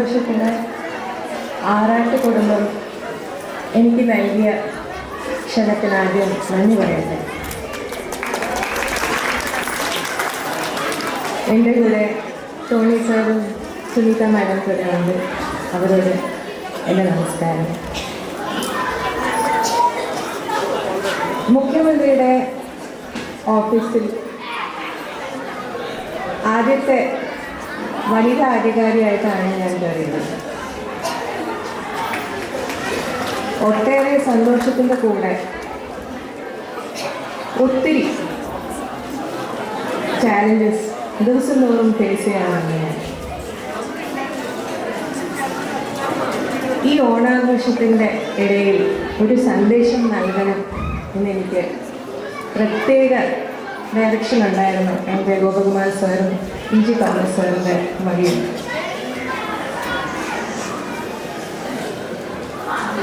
ഓണാഘോഷത്തിന് ആറാട്ട് കുടുംബം എനിക്ക് നൽകിയ ക്ഷണത്തിനാദ്യം നന്ദി പറയട്ടെ. എൻ്റെ കൂടെ ടോണി സാറും സുനീത മാഡം കൂടെ ഉണ്ട്. അവരോട് എൻ്റെ നമസ്കാരം. മുഖ്യമന്ത്രിയുടെ ഓഫീസിൽ ആദ്യത്തെ വനിതാ അധികാരിയായിട്ടാണ് ഞാൻ കയറിയത്. ഒട്ടേറെ സന്തോഷത്തിൻ്റെ കൂടെ ഒത്തിരി ചാലഞ്ചസ് ദിവസം തോറും ഫേസ് ചെയ്യാനാണ് ഞാൻ. ഈ ഓണാഘോഷത്തിൻ്റെ ഇടയിൽ ഒരു സന്ദേശം നൽകണം എന്നെനിക്ക് പ്രത്യേക ഡയറക്ഷൻ ഉണ്ടായിരുന്നു എൻ്റെ ഗോപകുമാർ സാറും ഇ.ജി. തോമസ് സാറിൻ്റെ വഴിയിൽ.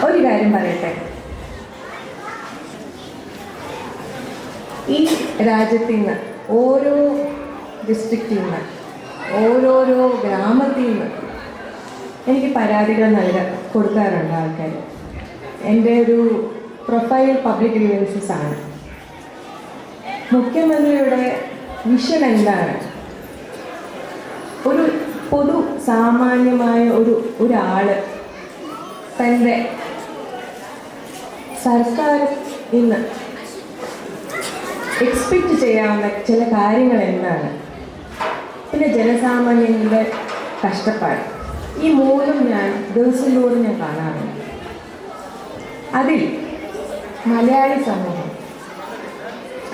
ഒരു കാര്യം പറയട്ടെ, ഈ രാജ്യത്തിൽ നിന്ന് ഓരോ ഡിസ്ട്രിക്റ്റിൽ നിന്ന് ഓരോരോ ഗ്രാമത്തിൽ നിന്ന് എനിക്ക് പരാതികൾ കൊടുക്കാറുണ്ട് ആൾക്കാർ. എൻ്റെ ഒരു പ്രൊഫൈൽ പബ്ലിക് ഗ്രീവൻസസ് ആണ്. മുഖ്യമന്ത്രിയുടെ വിഷൻ എന്താണ്? ഒരു പൊതു സാമാന്യമായ ഒരാൾ തൻ്റെ സർക്കാർ ഇന്ന് എക്സ്പെക്റ്റ് ചെയ്യാവുന്ന ചില കാര്യങ്ങൾ എന്താണ്? പിന്നെ ജനസാമാന്യങ്ങളുടെ കഷ്ടപ്പാട്. ഈ മൂന്നും ഞാൻ ദിവസം തോറും ഞാൻ കാണാറുണ്ട്. അതിൽ മലയാളി സമൂഹം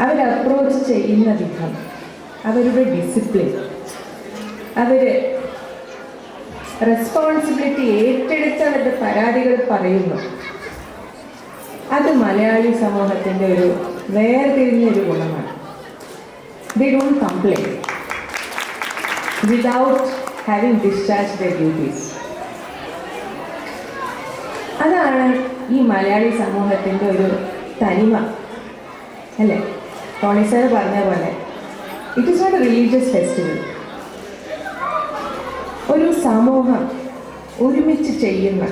അവർ അപ്രോച്ച് ചെയ്യുന്ന വിധം, അവരുടെ ഡിസിപ്ലിൻ, അവർ റെസ്പോൺസിബിലിറ്റി ഏറ്റെടുത്ത് അവരുടെ പരാതികൾ പറയുന്നു. അത് മലയാളി സമൂഹത്തിൻ്റെ ഒരു വേർതിരിഞ്ഞൊരു ഗുണമാണ്. They don't complain without having discharge the duties. അതാണ് ഈ മലയാളി സമൂഹത്തിൻ്റെ ഒരു തനിമ, അല്ലേ? ടോണി സാർ പറഞ്ഞ പോലെ it is not a religious festival. ഒരു സമൂഹം ഒരുമിച്ച് ചെയ്യുന്ന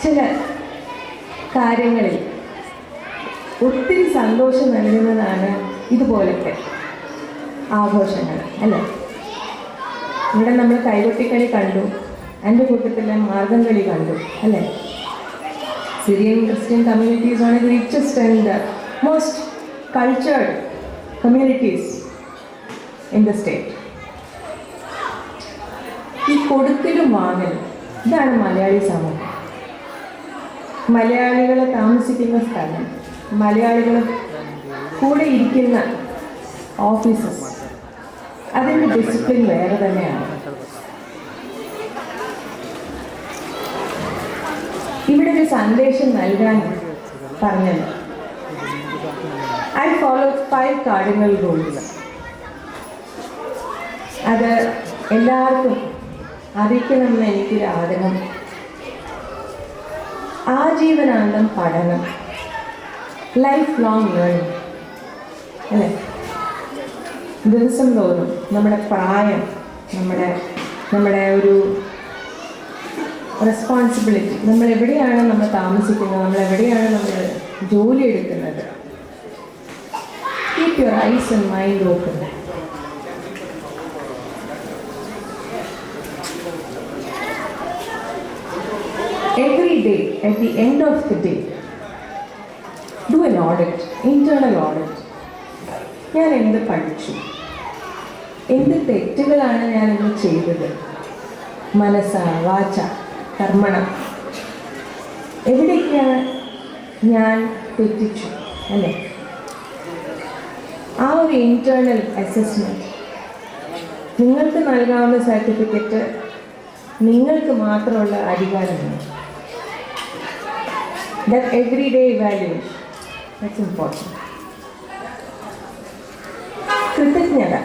ചില കാര്യങ്ങളിൽ ഒത്തിരി സന്തോഷം നൽകുന്നതാണ് ഇതുപോലത്തെ ആഘോഷങ്ങൾ, അല്ലേ? ഇവിടെ നമ്മൾ കൈകൊട്ടിക്കളി കണ്ടു, എൻ്റെ കൂട്ടത്തിലെ മാർഗംകളി കണ്ടു, അല്ലേ? സിറിയൻ ക്രിസ്ത്യൻ കമ്മ്യൂണിറ്റീസ് ആണ് the richest and most cultured communities in the state. ഈ കൊടുക്കലും വാങ്ങലും, ഇതാണ് മലയാളി സമൂഹം. മലയാളികൾ താമസിക്കുന്ന സ്ഥലം, മലയാളികൾ കൂടെ ഇരിക്കുന്ന ഓഫീസസ്, അതിൻ്റെ ഡിസിപ്ലിൻ വേറെ തന്നെയാണ്. ഇവിടെ ഒരു സന്ദേശം നൽകാൻ പറഞ്ഞത് I followed 5 cardinal rules. അത് എല്ലാവർക്കും അറിയിക്കണമെന്ന് എനിക്കൊരു ആഗ്രഹം. ആജീവനാന്തം പഠനം, ലൈഫ് ലോങ് ലേണിംഗ്, അല്ലേ? ദിവസം തോറും നമ്മുടെ പ്രായം, നമ്മുടെ ഒരു റെസ്പോൺസിബിലിറ്റി, നമ്മൾ എവിടെയാണ് നമ്മൾ താമസിക്കുന്നത്, നമ്മൾ എവിടെയാണ് നമ്മൾ ജോലി എടുക്കുന്നത്. Keep your eyes and mind open. Every day, at the end of the day, do an audit, internal audit. ഞാൻ എന്ത് പഠിച്ചു, എന്ത് തെറ്റുകളാണ് ഞാൻ ഇന്ന് ചെയ്തത്, മനസ്സ വാച കർമ്മണ, എവിടേക്കാണ് ഞാൻ തെറ്റിച്ചു, അല്ലേ? ആ ഒരു ഇൻറ്റേർണൽ അസസ്മെൻറ്റ്, നിങ്ങൾക്ക് നൽകാവുന്ന സർട്ടിഫിക്കറ്റ് നിങ്ങൾക്ക് മാത്രമുള്ള അധികാരമാണ്. That everyday evaluation, that's important. കൃതജ്ഞത,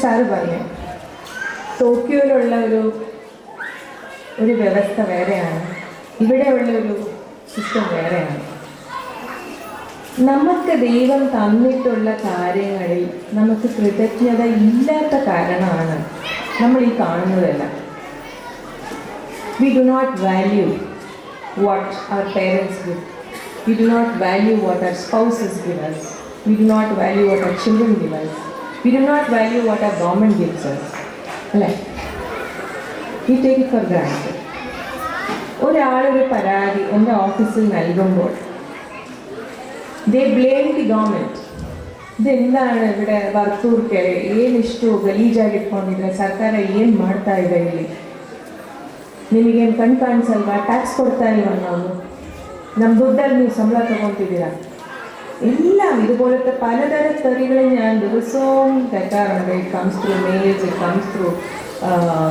സാറ് പറഞ്ഞു, ടോക്കിയോയിലുള്ള ഒരു വ്യവസ്ഥ വേറെയാണ്, ഇവിടെയുള്ള ഒരു സിസ്റ്റം വേറെയാണ്. നമുക്ക് ദൈവം തന്നിട്ടുള്ള കാര്യങ്ങളിൽ നമുക്ക് കൃതജ്ഞത ഇല്ലാത്ത കാരണമാണ് നമ്മൾ ഈ കാണുന്നതെല്ലാം. We do not value what our parents give. We do not value what our spouses give us. We do not value what our children give us. We do not value what our government gives us. We take it for granted. ഒരാളൊരു പരാതി എൻ്റെ ഓഫീസിൽ നൽകുമ്പോൾ they blame the government. ಇതെಂതാണ് ഇവിടെ ವರ್ತೂರ್ಕೆ ಏನಿಷ್ಟು ಗಲೀಜಾಗಿಟ್ಕೊಂಡಿದ್ರೆ ಸರ್ಕಾರ ಏನು ಮಾಡ್ತಾ ಇದೆ ಇಲ್ಲಿ, ನಿಮಗೇನು ಕಣ್ ಕಾಣಿಸಲ್ವಾ, ಟ್ಯಾಕ್ಸ್ ಕೊಡ್ತಾ ಇಲ್ವ, ನಾವು ನಮ್ಮ ದುಡ್ಡಲ್ಲಿ ನೀವು ಸಂಬಳ ತಗೊತಿದ್ದೀರಾ, ಎಲ್ಲ ഇതുപോലത്തെ പലതരം തെറികൾ ഞാൻ ദിവസവും കേൾക്കാറുണ്ട്. It comes through mails, it comes through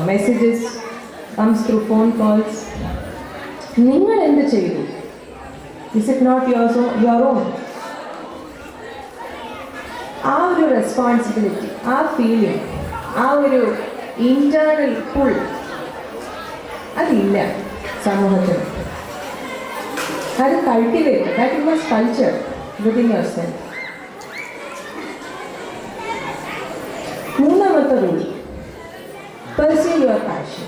messages, comes through phone calls. നിങ്ങൾ എന്ത് ചെയ്തു? Is it not your own? ആ ഒരു റെസ്പോൺസിബിലിറ്റി, ആ ഫീലിംഗ്, ആ ഒരു ഇൻറ്റേർണൽ പുൾ അതില്ല സമൂഹത്തിന്. അത് cultivate, that was culture within your self. മൂന്നാമത്തെ റൂൾ, പെർസ്യൂ യുവർ പാഷൻ.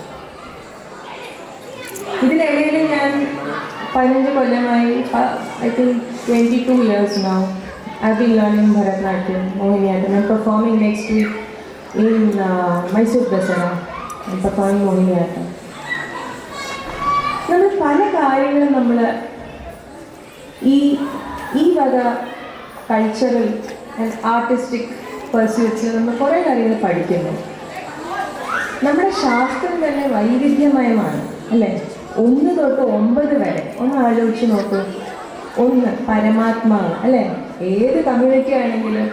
ഇതിനിടയിൽ ഞാൻ 15 കൊല്ലമായി, I think 22 years now, I've been learning Bharatanatyam, Mohiniyattam. I'm performing next week in Mysore Dasara. I'm performing Mohiniyattam. നമ്മൾ പല കാര്യങ്ങളും നമ്മൾ ഈ വക കൾച്ചറൽ ആൻഡ് ആർട്ടിസ്റ്റിക് പെർസ്യൂട്ട്സിൽ നമ്മൾ കുറേ കാര്യങ്ങൾ പഠിക്കുന്നു. നമ്മുടെ ശാസ്ത്രം തന്നെ വൈവിധ്യമയമാണ് അല്ലേ? 1 തൊട്ട് 9 വരെ ഒന്ന് ആലോചിച്ച് നോക്കൂ. 1 പരമാത്മാവ് അല്ലേ? ഏത് കമ്മ്യൂണിറ്റി ആണെങ്കിലും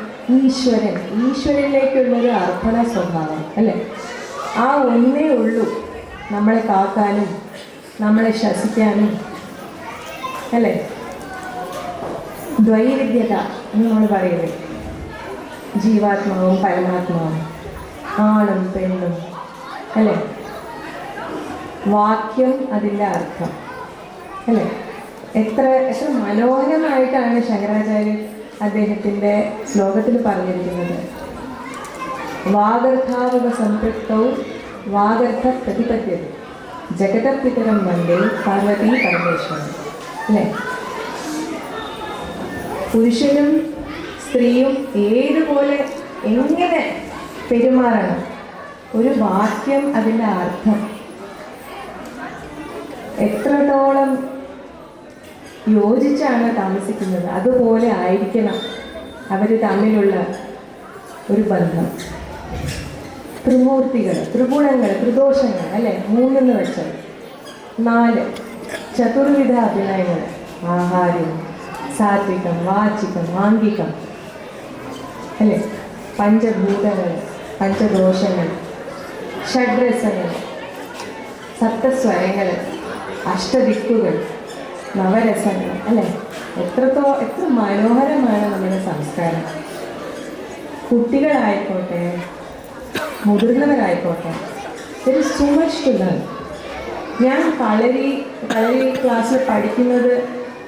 ഈശ്വരനിലേക്കുള്ളൊരു അർപ്പണ സ്വഭാവം അല്ലേ? ആ ഒന്നേ ഉള്ളൂ നമ്മളെ കാക്കാനും നമ്മളെ ശ്വസിക്കാനും അല്ലേ? ദ്വൈവിധ്യത എന്ന് നമ്മൾ പറയുന്നത്, ജീവാത്മാവും പരമാത്മാവും, ആണും പെണ്ണും അല്ലേ? വാക്യം അതിൻ്റെ അർത്ഥം അല്ലേ? എത്ര മനോഹരമായിട്ടാണ് ശങ്കരാചാര്യൻ അദ്ദേഹത്തിൻ്റെ ശ്ലോകത്തിൽ പറഞ്ഞിരിക്കുന്നത്. വാഗർത്ഥാവ സംപൃക്തവും വാഗർത്ഥ പ്രതിപദ്ധ്യത ജഗതപിതരം വന്ദേ പാർവതി പരമേശ്വരൻ അല്ലേ? പുരുഷനും സ്ത്രീയും ഏതുപോലെ എങ്ങനെ പെരുമാറണം, ഒരു വാക്യം അതിൻ്റെ അർത്ഥം എത്രത്തോളം യോജിച്ചാണ് താമസിക്കുന്നത്, അതുപോലെ ആയിരിക്കണം അവർ തമ്മിലുള്ള ഒരു ബന്ധം. ത്രിമൂർത്തികൾ, ത്രിഗുണങ്ങൾ, ത്രിദോഷങ്ങൾ അല്ലേ? 3 വെച്ചാൽ 4 ചതുർവിധ അഭിനയങ്ങൾ, ആഹാരം, സാത്വികം, വാചികം, ആംഗികം അല്ലേ? പഞ്ചഭൂതങ്ങൾ, പഞ്ചദോഷങ്ങൾ, ഷഡ്രസങ്ങൾ, സപ്തസ്വരങ്ങൾ, അഷ്ടദിക്കുകൾ, നവരസങ്ങൾ അല്ലേ? എത്ര മനോഹരമാണ് നമ്മുടെ സംസ്കാരം. കുട്ടികളായിക്കോട്ടെ മുതിർന്നവരായിക്കോട്ടെ, there is so much to learn. ഞാൻ കളരി ക്ലാസ്സിൽ പഠിക്കുന്നത്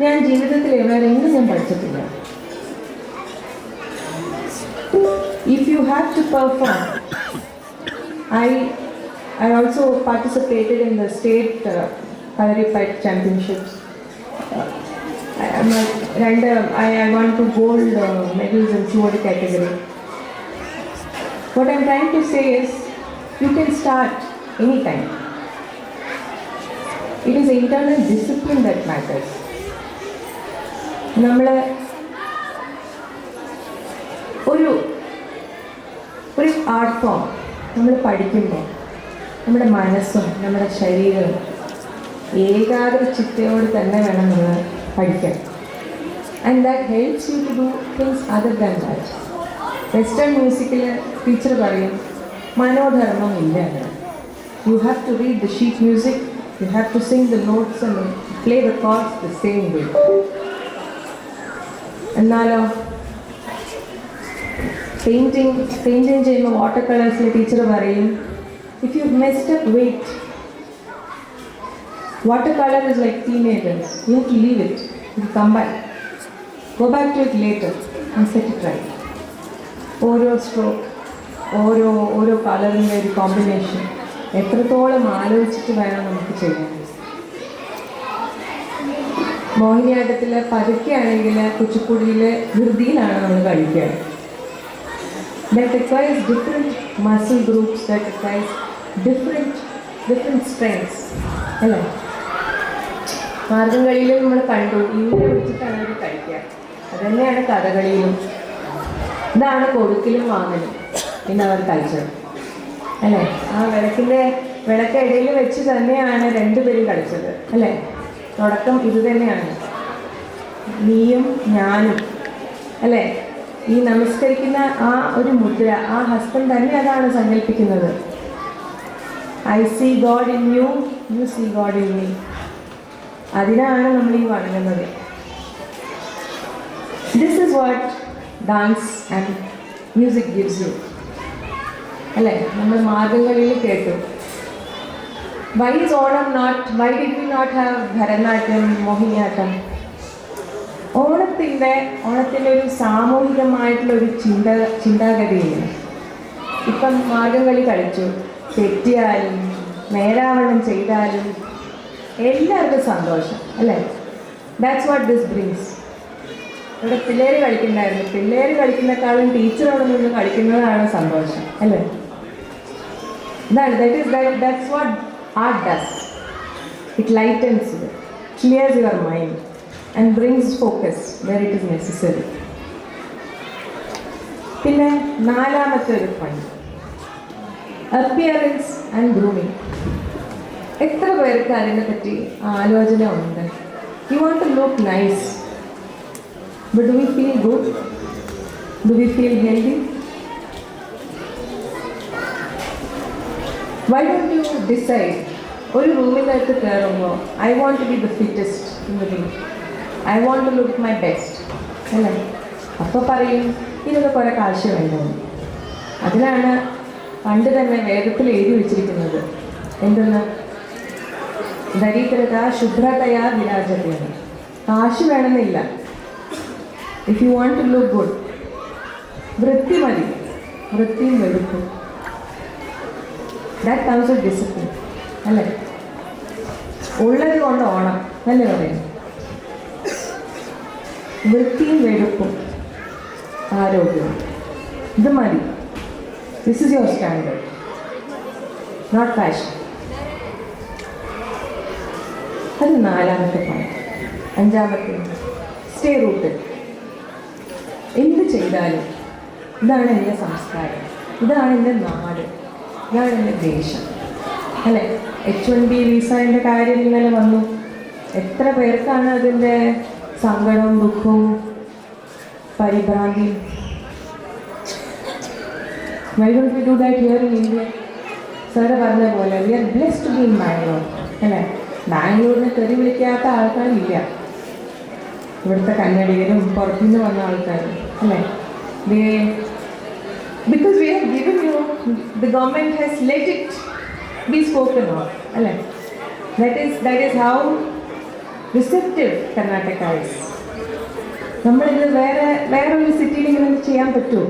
ഞാൻ ജീവിതത്തിൽ എവിടെയെങ്കിലും ഞാൻ പഠിച്ചിട്ടില്ല. If you have to perform, I also participated in the state Kalari fight championships. I won 2 gold medals in sword category. What I'm trying to say is, you can start anytime. It is internal discipline that matters. നമ്മൾ ഒരു art form നമ്മൾ പഠിക്കുമ്പോൾ നമ്മുടെ മനസ്സും നമ്മുടെ ശരീരവും ഏകാഗ്ര ചിത്തയോട് തന്നെ വേണം നമ്മൾ പഠിക്കാൻ. And that helps you to do things other than that. Western മ്യൂസിക്കിൽ ടീച്ചർ പറയും മനോധർമ്മം ഇല്ല. You have to read the sheet music, you have to sing the notes and play the chords the same way. എന്നാലോ painting ചെയ്യുമ്പോൾ water കളേഴ്സിൽ teacher പറയും, if you messed up wait, watercolor is like teenagers. You have to leave it. You come back. Go back to it later and set it right. ഓരോ stroke, ഓരോ കളറിൻ്റെ ഒരു combination എത്രത്തോളം ആലോചിച്ചിട്ട് വേണം നമുക്ക് ചെയ്യാൻ. മോഹിനിയാട്ടത്തിൽ പതുക്കെയാണെങ്കിൽ കുച്ചിപ്പുടിയിൽ ധൃതിയിലാണ് നമ്മൾ കളിക്കുക. That requires different muscle groups, that requires different strengths. അല്ലേ? മാർഗംകളിയിൽ നമ്മൾ കണ്ടു ഇങ്ങനെ വെച്ചിട്ടാണ് അവർ കളിക്കുക. അതുതന്നെയാണ് കഥകളിയിലും. ഇതാണ് കൊടുക്കലും വാങ്ങലും പിന്നെ അവർ കളിച്ചത് അല്ലേ? ആ വിളക്കിടയിൽ വെച്ച് തന്നെയാണ് രണ്ടുപേരും കളിച്ചത് അല്ലേ? തുടക്കം ഇത് തന്നെയാണ്, നീയും ഞാനും അല്ലേ? ഈ നമസ്കരിക്കുന്ന ആ ഒരു മുദ്ര, ആ ഹസ്തം തന്നെ അതാണ് സങ്കല്പിക്കുന്നത്. I see God in you, you see God in me. അതിനാണ് നമ്മൾ ഈ വണങ്ങുന്നത്. This is what dance and music gives you അല്ലേ? നമ്മൾ മാർഗംകളിയിൽ കേട്ടു. Why is Onam not, why did we not have Bharatanatyam, Mohiniyattam? ഓണത്തിൻ്റെ ഒരു സാമൂഹികമായിട്ടുള്ള ഒരു ചിന്താഗതിയില്ല. ഇപ്പം മാർഗംകളി കളിച്ചു, തെറ്റിയാലും നേരാവണ്ണം ചെയ്താലും എല്ലാവർക്കും സന്തോഷം അല്ലേ? That's what this brings. ഇവിടെ പിള്ളേർ കളിക്കുന്നുണ്ടായിരുന്നു, പിള്ളേർ കളിക്കുന്നേക്കാളും ടീച്ചറോട് നിന്ന് കളിക്കുന്നതാണ് സന്തോഷം അല്ലേ? That's what art does. It lightens you, clears your mind and brings focus where it is necessary. പിന്നെ നാലാമത്തെ ഒരു പോയിന്റ്, അപ്പിയറൻസ് ആൻഡ് ഗ്രൂമിങ്. എത്ര പേർക്ക് അതിനെ പറ്റി ആലോചന ഉണ്ട്? You want to look nice, but do we feel good? Do we feel healthy? Why don't you decide ഒരു റൂമിനകത്ത് കയറുമ്പോൾ I want to be the fittest in the room, I want to look my best അല്ലേ? അപ്പോൾ പറയും ഇതിനൊക്കെ കുറേ കാശ് വേണ്ടത്. അതിനാണ് പണ്ട് തന്നെ വേദത്തിൽ എഴുതി വെച്ചിരിക്കുന്നത് എന്തെന്ന്, ദരിദ്രത ശുഭ്രതയാ വിരാജതയാണ്. കാശ് വേണമെന്നില്ല. If you want to look good, വൃത്തി മതി, വൃത്തിയും വെളുപ്പും. ദാറ്റ് കംസ് വിത്ത് ഡിസിപ്ലിൻ അല്ലേ? ഉള്ളത് കൊണ്ട് ഓണം അല്ലേ പറയും? വൃത്തിയും വെടുപ്പും ആരോഗ്യവും, ഇത് മതി. This is your standard, not fashion. അത് നാലാമത്തെ പോയിന്റ്. അഞ്ചാമത്തെ, സ്റ്റേ റൂട്ടഡ്. എന്ത് ചെയ്താലും ഇതാണ് എൻ്റെ സംസ്കാരം, ഇതാണ് എൻ്റെ നാട്, ഇതാണ് എൻ്റെ ദേശം അല്ലേ? H1B വിസയുടെ കാര്യം ഇന്നലെ വന്നു. എത്ര പേർക്കാണ് അതിൻ്റെ സങ്കടവും ദുഃഖവും പരിഭ്രാന്തിയും? Why don't we do that here in India? Sir പറഞ്ഞ പോലെ we are blessed to be in Bangalore അല്ലേ? ബാംഗ്ലൂരിനെ തെറി വിളിക്കാത്ത ആൾക്കാരില്ല. ഇവിടുത്തെ കന്നഡികരും പുറത്തുനിന്ന് വന്ന ആൾക്കാരും അല്ലേ? Because we have given you, the government has let it be spoken of അല്ലേ? That is how receptive Karnataka is. നമ്മളിത് വേറൊരു സിറ്റിയിൽ ഇങ്ങനെ ചെയ്യാൻ പറ്റുമോ?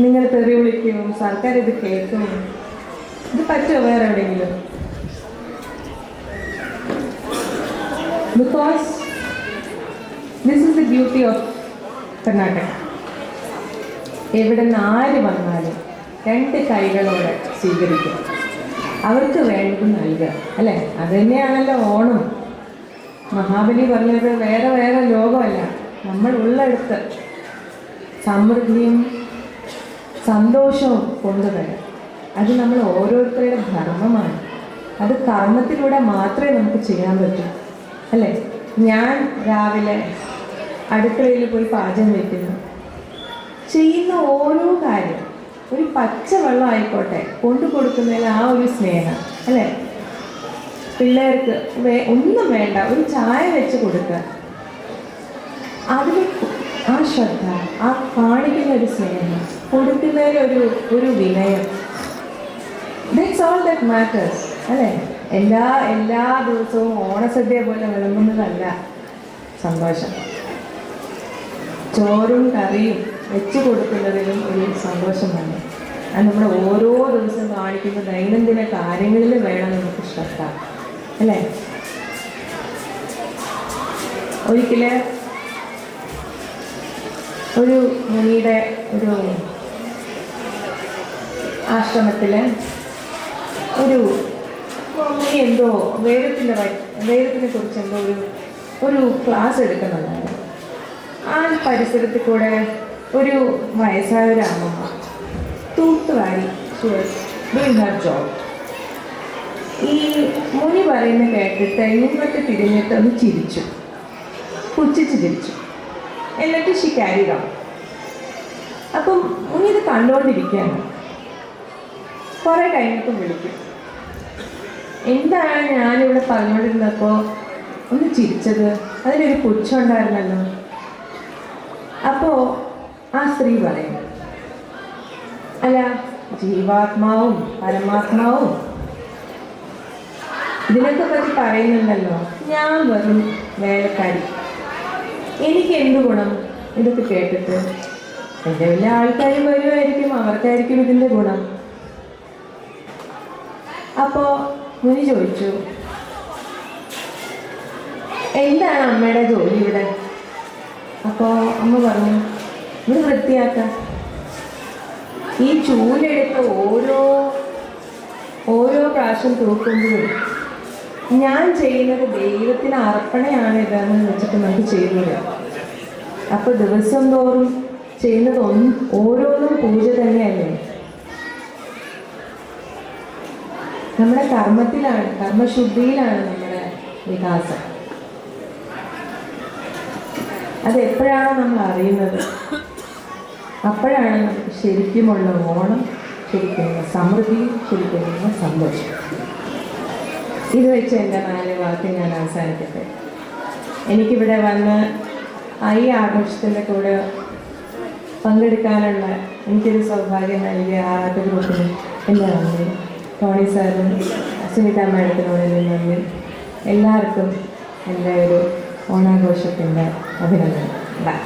നിങ്ങൾ തെറി വിളിക്കും, സർക്കാർ ഇത് കേൾക്കും, ഇത് പറ്റുമോ വേറെ എവിടെയെങ്കിലും? Because this is the beauty of Karnataka. എവിടെ നിന്ന് ആര് വന്നാലും രണ്ട് കൈകളോടെ സ്വീകരിക്കുക, അവർക്ക് വേണ്ടത് നൽകുക അല്ലേ? അത് തന്നെയാണല്ലോ ഓണം. മഹാബലി പറഞ്ഞത് വേറെ ലോകമല്ല, നമ്മൾ ഉള്ളെടുത്ത് സമൃദ്ധിയും സന്തോഷവും കൊണ്ടുവരാം. അത് നമ്മൾ ഓരോരുത്തരുടെ ധർമ്മമാണ്. അത് കർമ്മത്തിലൂടെ മാത്രമേ നമുക്ക് ചെയ്യാൻ പറ്റൂ അല്ലേ? ഞാൻ രാവിലെ അടുക്കളയിൽ പോയി പാചകം വയ്ക്കുന്നു, ചെയ്യുന്ന ഓരോ കാര്യം, ഒരു പച്ചവെള്ളം ആയിക്കോട്ടെ കൊണ്ടു കൊടുക്കുന്നതിൽ ആ ഒരു സ്നേഹം അല്ലേ? പിള്ളേർക്ക് ഒന്നും വേണ്ട, ഒരു ചായ വെച്ച് കൊടുക്കുക, അതിൽ ആ ശ്രദ്ധ, ആ കാണിക്കുന്ന ഒരു സ്നേഹം, കൊടുക്കുന്നതിൽ ഒരു വിനയം, ദാറ്റ്സ് ഓൾ ദാറ്റ് മാറ്റേഴ്സ് അല്ലേ? എല്ലാ ദിവസവും ഓണസദ്യ പോലെ വിളമ്പുന്നതല്ല സന്തോഷം. ചോറും കറിയും വെച്ച് കൊടുക്കുന്നതിലും ഒരു സന്തോഷം തന്നെ. അത് നമ്മൾ ഓരോ ദിവസം കാണിക്കുന്ന ദൈനംദിന കാര്യങ്ങളിൽ വേണം നമുക്ക് ശ്രദ്ധ അല്ലേ? ഒരിക്കൽ ഒരു മുനിയുടെ ഒരു ആശ്രമത്തിൽ ഒരു മുനി എന്തോ വേദത്തിനെ കുറിച്ച് എന്തോ ഒരു ക്ലാസ് എടുക്കുന്നുണ്ടായിരുന്നു. ആ പരിസരത്തിൽ കൂടെ ഒരു വയസ്സായ ഒരു അമ്മമ്മ തൂത്തുവാരി ഡൂയിങ് ഹർ ജോബ്. ഈ മുനി പറയുന്നത് കേട്ടിട്ട് ഇങ്ങോട്ട് തിരിഞ്ഞിട്ട് ഒന്ന് ചിരിച്ചു, പുച്ഛിച്ച് ചിരിച്ചു. എന്നിട്ട് ഷി ക്യാരി ഓൺ. അപ്പം മുനി ഇത് കണ്ടുകൊണ്ടിരിക്കുകയാണ്. കുറേ കഴിഞ്ഞിട്ടും വിളിക്കും, എന്താണ് ഞാനിവിടെ പറഞ്ഞുകൊണ്ടിരുന്നപ്പോൾ ഒന്ന് ചിരിച്ചത്, അതിലൊരു പുച്ഛം ഉണ്ടായിരുന്നല്ലോ. അപ്പോൾ ആ സ്ത്രീ പറയും, അല്ല ജീവാത്മാവും പരമാത്മാവും ഇതിനൊക്കെ പറ്റി പറയുന്നുണ്ടല്ലോ, ഞാൻ വെറും വേലക്കാരി, എനിക്ക് എന്ത് ഗുണം ഇതൊക്കെ കേട്ടിട്ട്? എൻ്റെ വലിയ ആൾക്കാർ വരുമായിരിക്കും, അവർക്കായിരിക്കും ഇതിൻ്റെ ഗുണം. അപ്പോൾ മുനി ചോദിച്ചു, എന്താണ് അമ്മയുടെ ജോലി ഇവിടെ? അപ്പോൾ അമ്മ പറഞ്ഞു, ഇവിടെ വൃത്തിയാക്കാം. ഈ ചൂലെടുത്ത് ഓരോ പ്രാവശ്യം തൂക്കുമ്പോഴും ഞാൻ ചെയ്യുന്നത് ദൈവത്തിന് അർപ്പണയാണ് ഇതെന്ന് വെച്ചിട്ട് നമുക്ക് ചെയ്യുന്നത്. അപ്പോൾ ദിവസം തോറും ചെയ്യുന്നത് ഓരോന്നും പൂജ തന്നെയല്ലേ. നമ്മുടെ കർമ്മത്തിലാണ്, കർമ്മശുദ്ധിയിലാണ് നമ്മുടെ വികാസം. അതെപ്പോഴാണോ നമ്മൾ അറിയുന്നത്, അപ്പോഴാണ് നമുക്ക് ശരിക്കുമുള്ള ഓണം, ശരിക്കുമുള്ള സമൃദ്ധിയും ശരിക്കുമുള്ള സന്തോഷം. ഇത് വെച്ച് എൻ്റെ 4 വാക്ക് ഞാൻ അവസാനിക്കട്ടെ. എനിക്കിവിടെ വന്ന് ഈ ആഘോഷത്തിൻ്റെ കൂടെ പങ്കെടുക്കാനുള്ള എനിക്കൊരു സൗഭാഗ്യം നൽകിയ ആറാട്ട് ഗ്രൂപ്പിന് എൻ്റെ നന്ദി. ടോണി സാറിനും സുനിത മാഡത്തിനോട് നന്ദി. എല്ലാവർക്കും എൻ്റെ ഒരു ഓണാഘോഷത്തിൻ്റെ അഭിനന്ദനം. ബൈ.